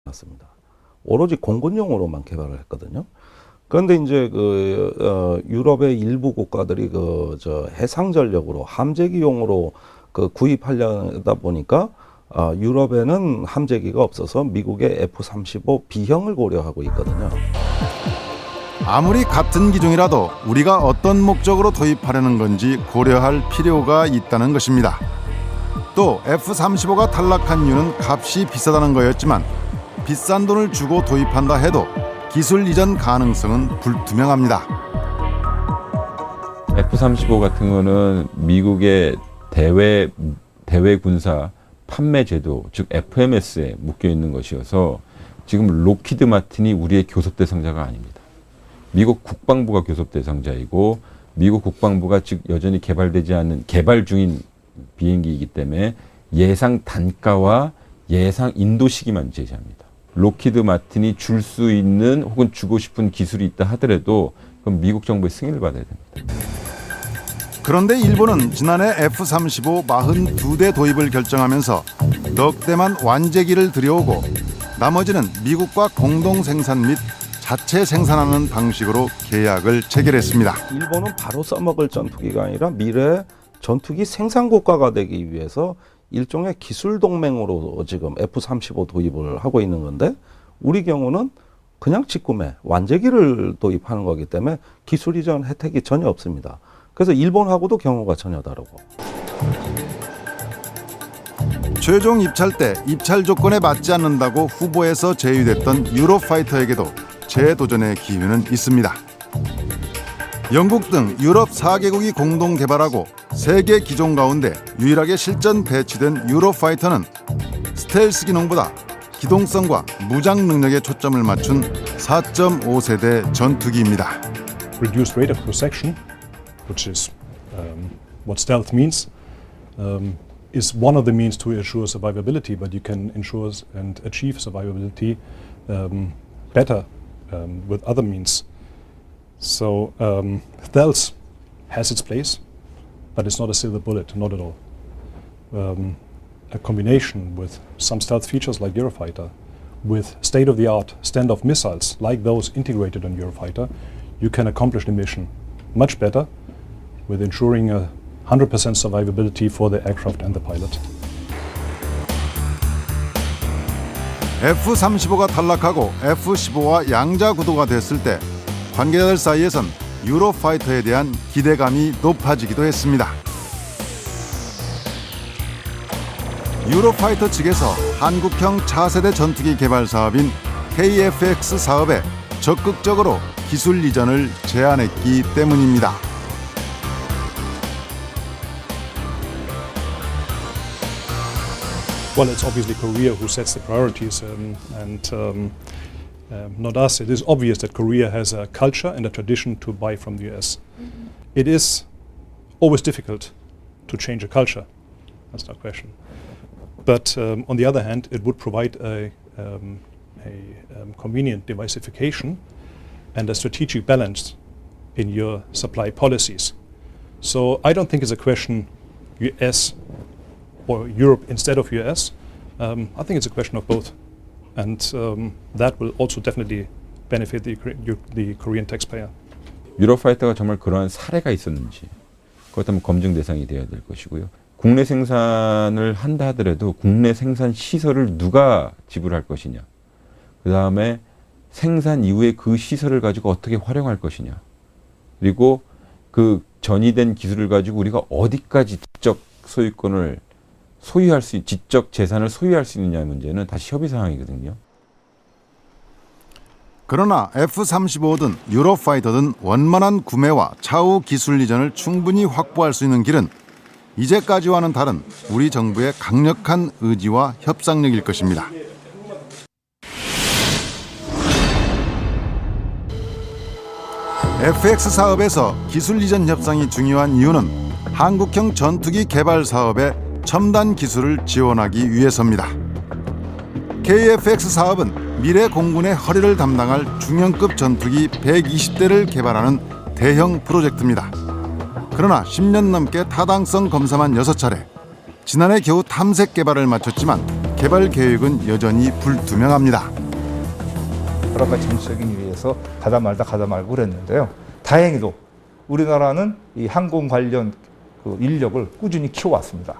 않았습니다. 오로지 공군용으로만 개발을 했거든요. 그런데 이제 유럽의 일부 국가들이 해상 전력으로 함재기용으로 구입하려다 보니까 유럽에는 함재기가 없어서 미국의 F-35 B형을 고려하고 있거든요. 아무리 같은 기종이라도 우리가 어떤 목적으로 도입하려는 건지 고려할 필요가 있다는 것입니다. 또 F-35가 탈락한 이유는 값이 비싸다는 거였지만 비싼 돈을 주고 도입한다 해도 기술 이전 가능성은 불투명합니다. F-35 같은 거는 미국의 대외 군사 판매 제도, 즉 FMS에 묶여 있는 것이어서 지금 록히드 마틴이 우리의 교섭 대상자가 아닙니다. 미국 국방부가 교섭 대상자이고 미국 국방부가 즉 여전히 개발되지 않은 개발 중인 비행기이기 때문에 예상 단가와 예상 인도 시기만 제시합니다. 록히드 마틴이 줄 수 있는 혹은 주고 싶은 기술이 있다 하더라도 그럼 미국 정부의 승인을 받아야 됩니다. 그런데 일본은 지난해 F-35 42대 도입을 결정하면서 넉 대만 완제기를 들여오고 나머지는 미국과 공동 생산 및 자체 생산하는 방식으로 계약을 체결했습니다. 일본은 바로 써먹을 전투기가 아니라 미래 전투기 생산 국가가 되기 위해서 일종의 기술 동맹으로 지금 F-35 도입을 하고 있는 건데 우리 경우는 그냥 직구매, 완제기를 도입하는 거기 때문에 기술 이전 혜택이 전혀 없습니다. 그래서 일본하고도 경우가 전혀 다르고. 최종 입찰 때 입찰 조건에 맞지 않는다고 후보에서 제외됐던 유로파이터에게도 재도전의 기회는 있습니다. 영국 등 유럽 4개국이 공동 개발하고 3개 기종 가운데 유일하게 실전 배치된 유로파이터는 스텔스 기능보다 기동성과 무장 능력에 초점을 맞춘 4.5세대 전투기입니다. Reduced radar cross-section, which is what stealth means, is one of the means to ensure survivability, but you can ensure and achieve survivability better with other means. So stealth has its place, but it's not a silver bullet, not at all. A combination with some stealth features like Eurofighter, with state-of-the-art standoff missiles like those integrated on Eurofighter, you can accomplish the mission much better with ensuring 100% survivability for the aircraft and the pilot. F-35가 탈락하고 F-15와 양자 구도가 됐을 때 관계자들 사이에선 유로파이터에 대한 기대감이 높아지기도 했습니다. 유로파이터 측에서 한국형 차세대 전투기 개발 사업인 KF-X 사업에 적극적으로 기술 이전을 제안했기 때문입니다. Well, it's obviously Korea who sets the priorities, and not us. It is obvious that Korea has a culture and a tradition to buy from the US. It is always difficult to change a culture. That's no question. But on the other hand, it would provide a convenient diversification and a strategic balance in your supply policies. So I don't think it's a question US or Europe instead of US. I think it's a question of both. And that will also definitely benefit the Korean taxpayer. 유로파이터가 정말 그러한 사례가 있었는지 그렇다면 검증 대상이 되어야 될 것이고요. 국내 생산을 한다 하더라도 국내 생산 시설을 누가 지불할 것이냐. 그 다음에 생산 이후에 그 시설을 가지고 어떻게 활용할 것이냐. 그리고 그 전이된 기술을 가지고 우리가 어디까지 지적 소유권을 소유할 수, 지적 재산을 소유할 수 있느냐의 문제는 다시 협의 사항이거든요. 그러나 F-35든 유로파이터든 원만한 구매와 차후 기술 이전을 충분히 확보할 수 있는 길은 이제까지와는 다른 우리 정부의 강력한 의지와 협상력일 것입니다. FX 사업에서 기술 이전 협상이 중요한 이유는 한국형 전투기 개발 사업에 첨단 기술을 지원하기 위해서입니다. KF-X 사업은 미래 공군의 허리를 담당할 중형급 전투기 120대를 개발하는 대형 프로젝트입니다. 그러나 10년 넘게 타당성 검사만 6차례, 지난해 겨우 탐색 개발을 마쳤지만 개발 계획은 여전히 불투명합니다. 여러 가지 정책이 위해서 가다 말고 그랬는데요. 다행히도 우리나라는 이 항공 관련 그 인력을 꾸준히 키워왔습니다.